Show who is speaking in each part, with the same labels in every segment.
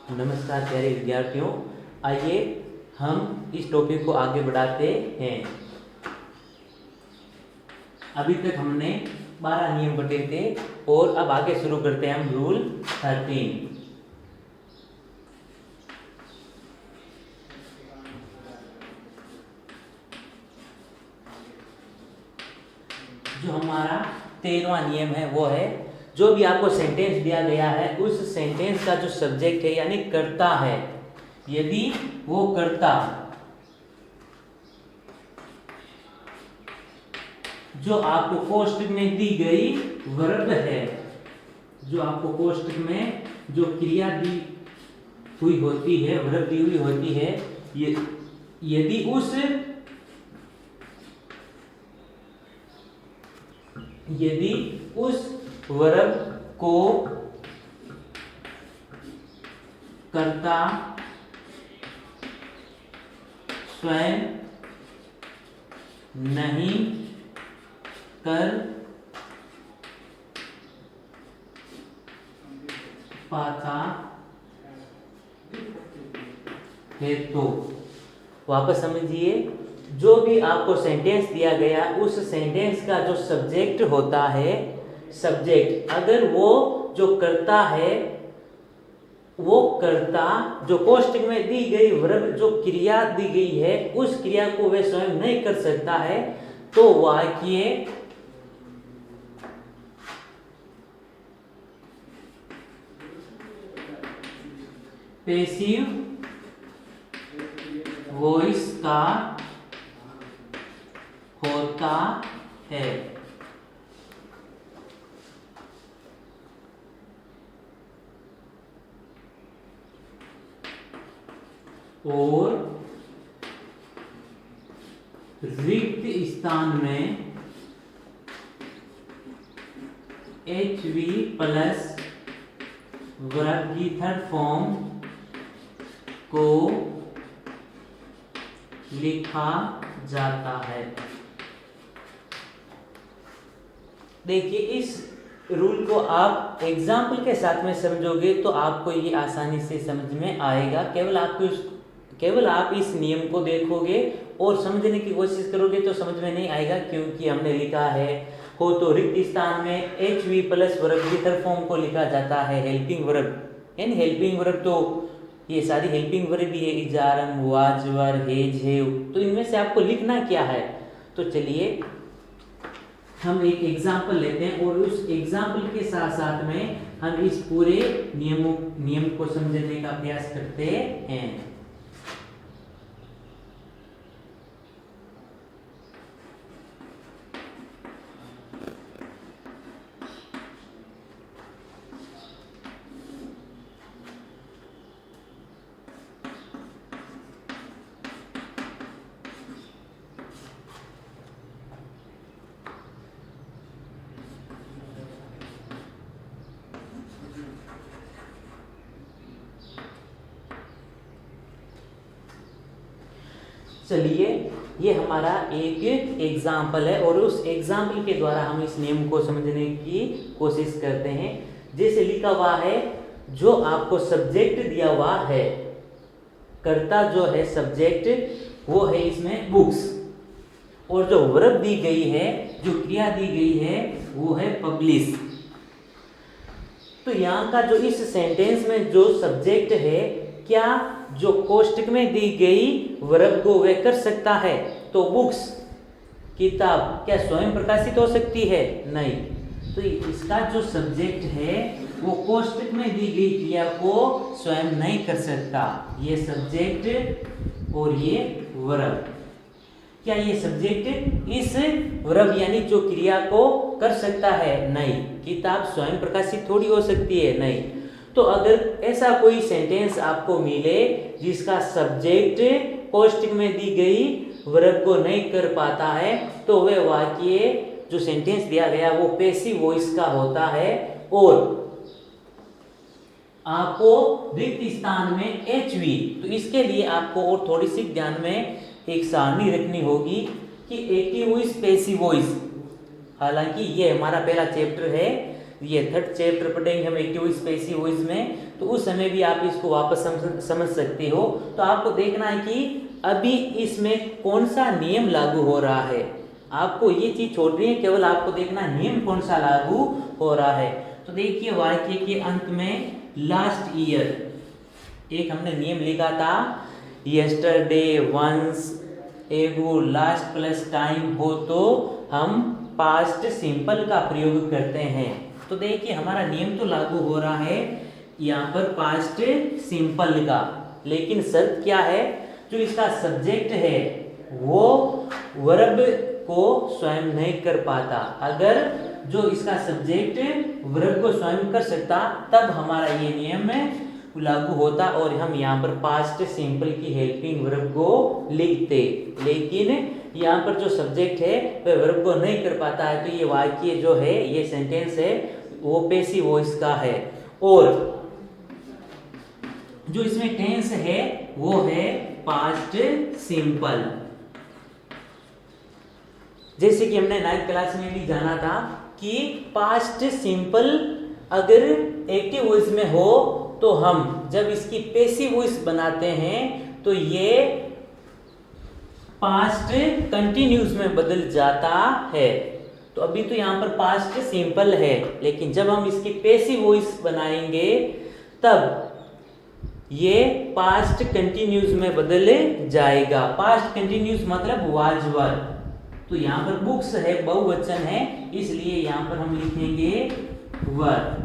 Speaker 1: नमस्कार प्यारे विद्यार्थियों, आइए हम इस टॉपिक को आगे बढ़ाते हैं। अभी तक हमने 12 नियम पढ़े थे और अब आगे शुरू करते हैं हम रूल 13। जो हमारा 13वां नियम है वो है, जो भी आपको सेंटेंस दिया गया है उस सेंटेंस का जो सब्जेक्ट है यानी कर्ता है, यदि वो कर्ता जो आपको कोष्टक में दी गई वर्ब है, जो आपको कोष्टक में जो क्रिया दी हुई होती है, वर्ब दी हुई होती है, यदि उस वर्ब को कर्ता स्वयं नहीं कर पाता है तो वापस समझिए, जो भी आपको सेंटेंस दिया गया उस सेंटेंस का जो सब्जेक्ट होता है, सब्जेक्ट अगर वो जो कर्ता है, वो कर्ता जो कोष्टक में दी गई वर्ब जो क्रिया दी गई है उस क्रिया को वह स्वयं नहीं कर सकता है तो वाक्य पैसिव वॉइस का होता है। और रिक्त स्थान में HV प्लस वर्ब की थर्ड फॉर्म को लिखा जाता है। देखिए, इस रूल को आप एग्जाम्पल के साथ में समझोगे तो आपको ये आसानी से समझ में आएगा। केवल आप इस नियम को देखोगे और समझने की कोशिश करोगे तो समझ में नहीं आएगा, क्योंकि हमने लिखा है हो तो रिक्त स्थान में HV प्लस वर्ब की थर्ड फॉर्म को लिखा जाता है हेल्पिंग वर्ब। यानी हेल्पिंग वर्ब तो ये सारी हेल्पिंग वर्ब भी है, इजारम, वाजवर, हेज, हेव, तो इनमें से आपको लिखना क्या है। तो चलिए हम एक एग्जाम्पल लेते हैं और उस एग्जाम्पल के साथ साथ में हम इस पूरे नियम को समझने का प्रयास करते हैं। चलिए, ये हमारा एक एग्जाम्पल है और उस एग्जाम्पल के द्वारा हम इस नियम को समझने की कोशिश करते हैं। जैसे लिखा हुआ है, जो आपको सब्जेक्ट दिया हुआ है, कर्ता जो है सब्जेक्ट वो है इसमें बुक्स, और जो वर्ब दी गई है, जो क्रिया दी गई है वो है पब्लिश। तो यहाँ का जो इस सेंटेंस में जो सब्जेक्ट है, क्या जो कोष्टक में दी गई वर्ब को वह कर सकता है? तो बुक्स, किताब, क्या स्वयं प्रकाशित हो सकती है? नहीं। तो इसका जो सब्जेक्ट है वो कोष्टक में दी गई क्रिया को स्वयं नहीं कर सकता। ये सब्जेक्ट और ये वर्ब, क्या ये सब्जेक्ट इस वर्ब यानी जो क्रिया को कर सकता है? नहीं। किताब स्वयं प्रकाशित थोड़ी हो सकती है? नहीं। तो अगर ऐसा कोई सेंटेंस आपको मिले जिसका सब्जेक्ट कोष्टक में दी गई वर्ब को नहीं कर पाता है तो वह वाक्य जो सेंटेंस दिया गया वो पैसिव वॉइस का होता है। और आपको रिक्त स्थान में HV, तो इसके लिए आपको और थोड़ी सी ध्यान में एक सारणी रखनी होगी कि एक्टिव वॉइस, पैसिव वॉइस। हालांकि ये हमारा पहला चैप्टर है, ये थर्ड चैप्टर पढ़ेंगे हम एक्टिव वॉइस पैसिव वॉइस में, तो उस समय भी आप इसको वापस समझ सकते हो। तो आपको देखना है कि अभी इसमें कौन सा नियम लागू हो रहा है, आपको ये चीज छोड़नी है, केवल आपको देखना नियम कौन सा लागू हो रहा है। तो देखिए वाक्य के अंत में लास्ट ईयर एक हमने नियम लिखा था, यस्टरडे, वंस, एगो, लास्ट प्लस टाइम हो तो हम पास्ट सिंपल का प्रयोग करते हैं। तो देखिए हमारा नियम तो लागू हो रहा है यहाँ पर पास्ट सिंपल का, लेकिन शर्त क्या है, जो इसका सब्जेक्ट है वो वर्ब को स्वयं नहीं कर पाता। अगर जो इसका सब्जेक्ट वर्ब को स्वयं कर सकता तब हमारा ये नियम लागू होता और हम यहाँ पर पास्ट सिंपल की हेल्पिंग वर्ब को लिखते, लेकिन यहाँ पर जो सब्जेक्ट है वह वर्ब को नहीं कर पाता है, तो ये वाक्य जो है, ये सेंटेंस है वो पैसिव वॉइस का है। और जो इसमें टेंस है वो है पास्ट सिंपल। जैसे कि हमने 9th क्लास में भी जाना था कि पास्ट सिंपल अगर एक्टिव वॉइस में हो तो हम जब इसकी पैसिव वॉइस बनाते हैं तो ये पास्ट कंटिन्यूस में बदल जाता है। तो अभी तो यहाँ पर पास्ट सिंपल है, लेकिन जब हम इसकी पैसिव वॉइस बनाएंगे तब ये पास्ट कंटिन्यूस में बदल जाएगा। पास्ट कंटिन्यूस मतलब वाज वर, तो यहाँ पर बुक्स है, बहुवचन है, इसलिए यहाँ पर हम लिखेंगे वर।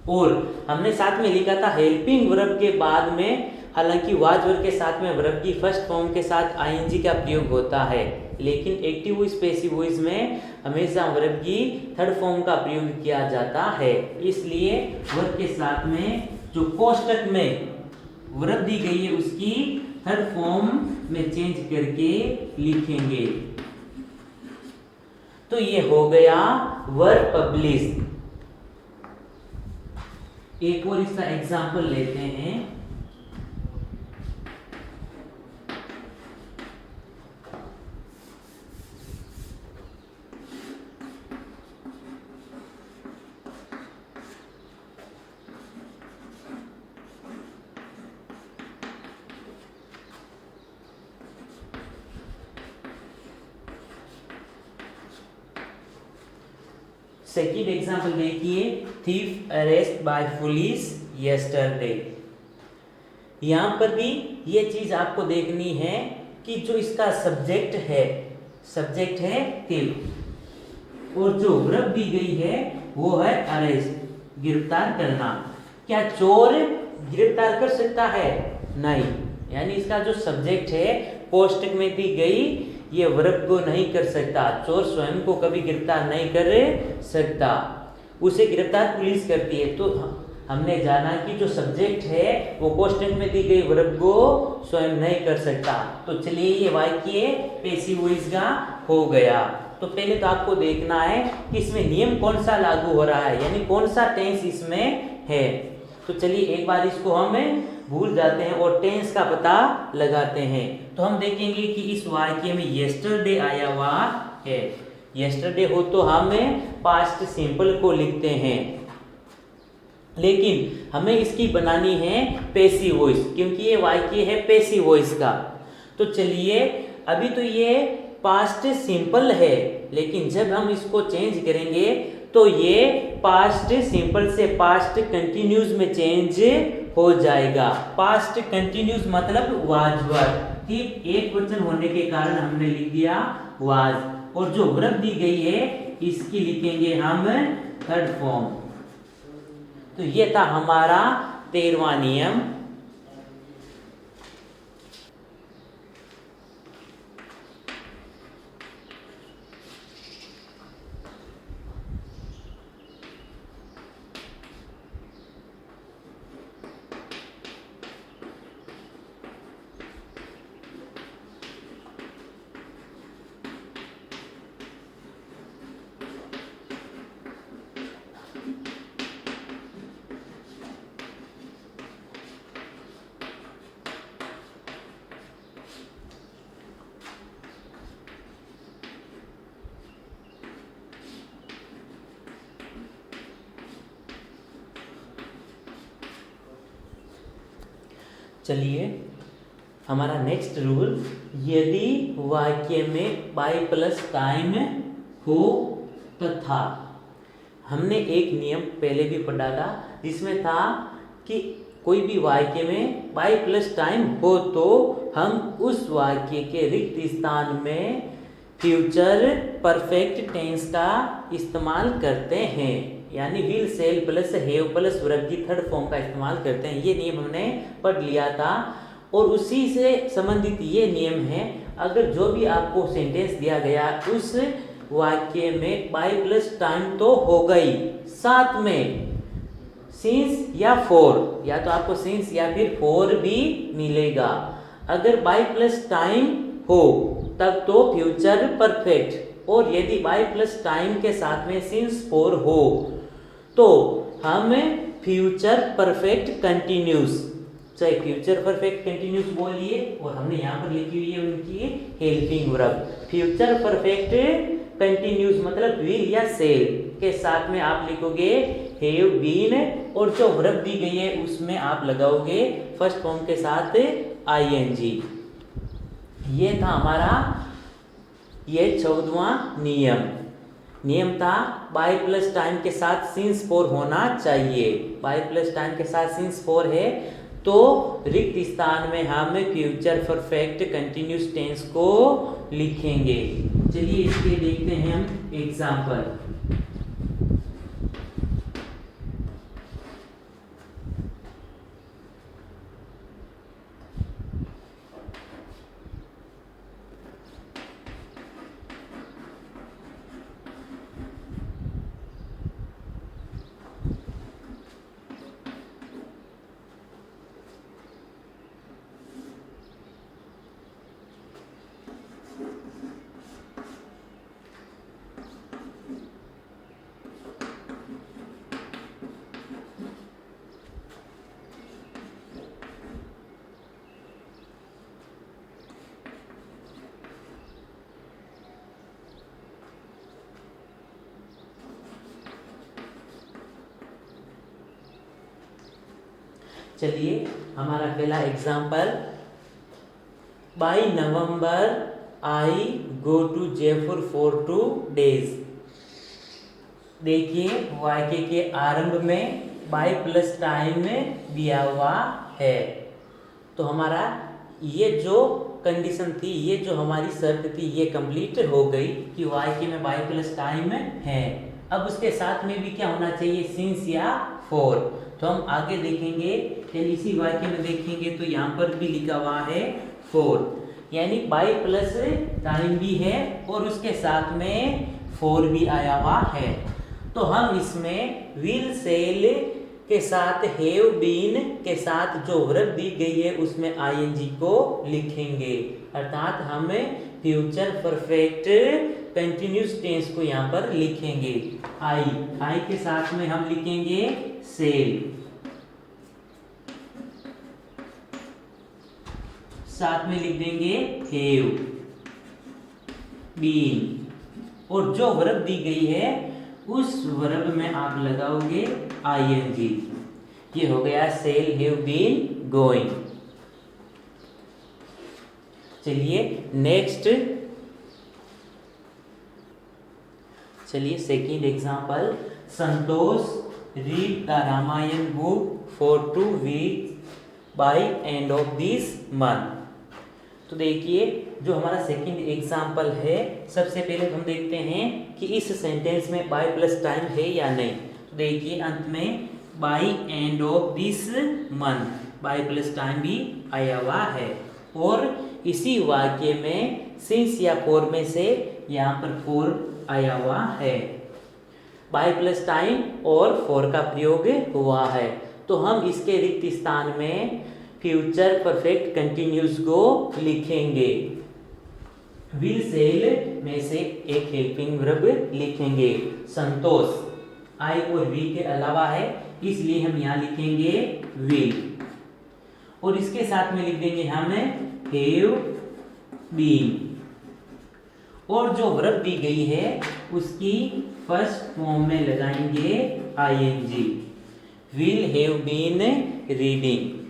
Speaker 1: और हमने साथ में लिखा था हेल्पिंग वर्ब के बाद में, हालांकि वाज वर्ब के साथ में वर्ब की फर्स्ट फॉर्म के साथ आईएनजी का प्रयोग होता है, लेकिन एक्टिव वॉइस पैसिव वॉइस में हमेशा वर्ब की थर्ड फॉर्म का प्रयोग किया जाता है। इसलिए वर्ब के साथ में जो कोष्टक में वर्ब दी गई है उसकी थर्ड फॉर्म में चेंज करके लिखेंगे। तो ये हो गया वर्ब पब्लिश। एक और इसका एग्जाम्पल लेते हैं। सेकेंड एग्जाम्पल देखिए, thief arrest by police yesterday. यहाँ पर भी ये चीज आपको देखनी है कि जो इसका सब्जेक्ट है थीफ, और जो वर्ब दी गई है वो है अरेस्ट, गिरफ्तार करना। क्या चोर गिरफ्तार कर सकता है? नहीं, यानी इसका जो सब्जेक्ट है कोष्टक में दी गई ये वर्ब को नहीं कर सकता। चोर स्वयं को कभी गिरफ्तार नहीं कर सकता, उसे गिरफ्तार पुलिस करती है। तो हमने जाना कि जो सब्जेक्ट है वो कोष्टक में दी गई वर्ब को स्वयं नहीं कर सकता। तो चलिए ये वाक्य पैसिव वॉइस का हो गया। तो पहले तो आपको देखना है कि इसमें नियम कौन सा लागू हो रहा है, यानी कौन सा टेंस इसमें है। तो चलिए एक बार इसको हम भूल जाते हैं और टेंस का पता लगाते हैं। तो हम देखेंगे कि इस वाक्य में यस्टरडे आया हुआ है। यस्टरडे हो तो हम पास्ट सिंपल को लिखते हैं, लेकिन हमें इसकी बनानी है पैसिव वॉइस, क्योंकि ये वाक्य है पैसिव वॉइस का। तो चलिए अभी तो ये पास्ट सिंपल है, लेकिन जब हम इसको चेंज करेंगे तो ये पास्ट सिंपल से पास्ट कंटिन्यूस में चेंज हो जाएगा। पास्ट कंटिन्यूस मतलब वाज वर, ठीक, एक वचन होने के कारण हमने लिख दिया वाज, और जो वर्ब दी गई है इसकी लिखेंगे हम थर्ड फॉर्म। तो ये था हमारा 13वां नियम। चलिए हमारा नेक्स्ट रूल, यदि वाक्य में बाय प्लस टाइम हो तथा, हमने एक नियम पहले भी पढ़ा था जिसमें था कि कोई भी वाक्य में बाय प्लस टाइम हो तो हम उस वाक्य के रिक्त स्थान में फ्यूचर परफेक्ट टेंस का इस्तेमाल करते हैं, यानी will shall plus have plus verb की थर्ड फॉर्म का इस्तेमाल करते हैं। ये नियम हमने पढ़ लिया था और उसी से संबंधित ये नियम है, अगर जो भी आपको सेंटेंस दिया गया उस वाक्य में बाय प्लस टाइम तो हो गई, साथ में सिंस या फॉर, या तो आपको सिंस या फिर फॉर भी मिलेगा। अगर बाय प्लस टाइम हो तब तो फ्यूचर परफेक्ट, और यदि बाय प्लस टाइम के साथ में सिंस फॉर हो तो हम फ्यूचर परफेक्ट कंटिन्यूस, चाहे फ्यूचर परफेक्ट कंटिन्यूस बोलिए, और हमने यहाँ पर लिखी हुई है उनकी helping verb. Future perfect continuous मतलब विल या सेल के साथ में आप लिखोगे हैव बीन, और जो वर्ब दी गई है उसमें आप लगाओगे फर्स्ट फॉर्म के साथ आईएनजी। ये था हमारा ये 14वां नियम था बाय प्लस टाइम के साथ सिंस फॉर होना चाहिए। बाय प्लस टाइम के साथ सिंस फॉर है तो रिक्त स्थान में हम फ्यूचर परफेक्ट कंटिन्यूस टेंस को लिखेंगे। चलिए इसके देखते हैं हम एग्जाम्पल। चलिए हमारा पहला example, by November I go to Jaipur for 2 days। देखिए वाक्य के आरंभ में बाय प्लस टाइम में दिया हुआ है, तो हमारा ये जो कंडीशन थी, ये जो हमारी शर्त थी, ये कंप्लीट हो गई कि वाक्य में बाय प्लस टाइम है। अब उसके साथ में भी क्या होना चाहिए, सिंस या फॉर। तो हम आगे देखेंगे, यानी इसी वाक्य में देखेंगे तो यहाँ पर भी लिखा हुआ है फॉर, यानी बाय प्लस टाइम भी है और उसके साथ में फॉर भी आया हुआ है। तो हम इसमें विल सेल के साथ हैव बीन के साथ जो वर्ब दी गई है उसमें आईएनजी को लिखेंगे, अर्थात हम फ्यूचर परफेक्ट कंटिन्यूस टेंस को यहाँ पर लिखेंगे। आई के साथ में हम लिखेंगे सेल, साथ में लिख देंगे हैव बीन, और जो वर्ब दी गई है उस वर्ब में आप लगाओगे आईएनजी। ये हो गया सेल हैव बीन गोइंग। चलिए नेक्स्ट, चलिए second example, Santosh read the Ramayana book for 2 weeks by end of this month. तो देखिए जो हमारा सेकंड एग्जाम्पल है, सबसे पहले हम देखते हैं कि इस सेंटेंस में बाय प्लस टाइम है या नहीं। तो देखिए अंत में by end of this month, by plus time भी आया हुआ है, और इसी वाक्य में सिंस या फॉर में से यहाँ पर फॉर आया हुआ है, बाय प्लस टाइम और फॉर का प्रयोग हुआ है। तो हम इसके रिक्त स्थान में फ्यूचर परफेक्ट कंटिन्यूस को लिखेंगे। विल सेल में से एक हेल्पिंग वर्ब लिखेंगे। संतोष आई और वी के अलावा है, इसलिए हम यहाँ लिखेंगे विल, और इसके साथ में लिख देंगे हम हैव बीन, और जो वर्ब दी गई है उसकी फर्स्ट फॉर्म में लगाएंगे ING. Will have been reading.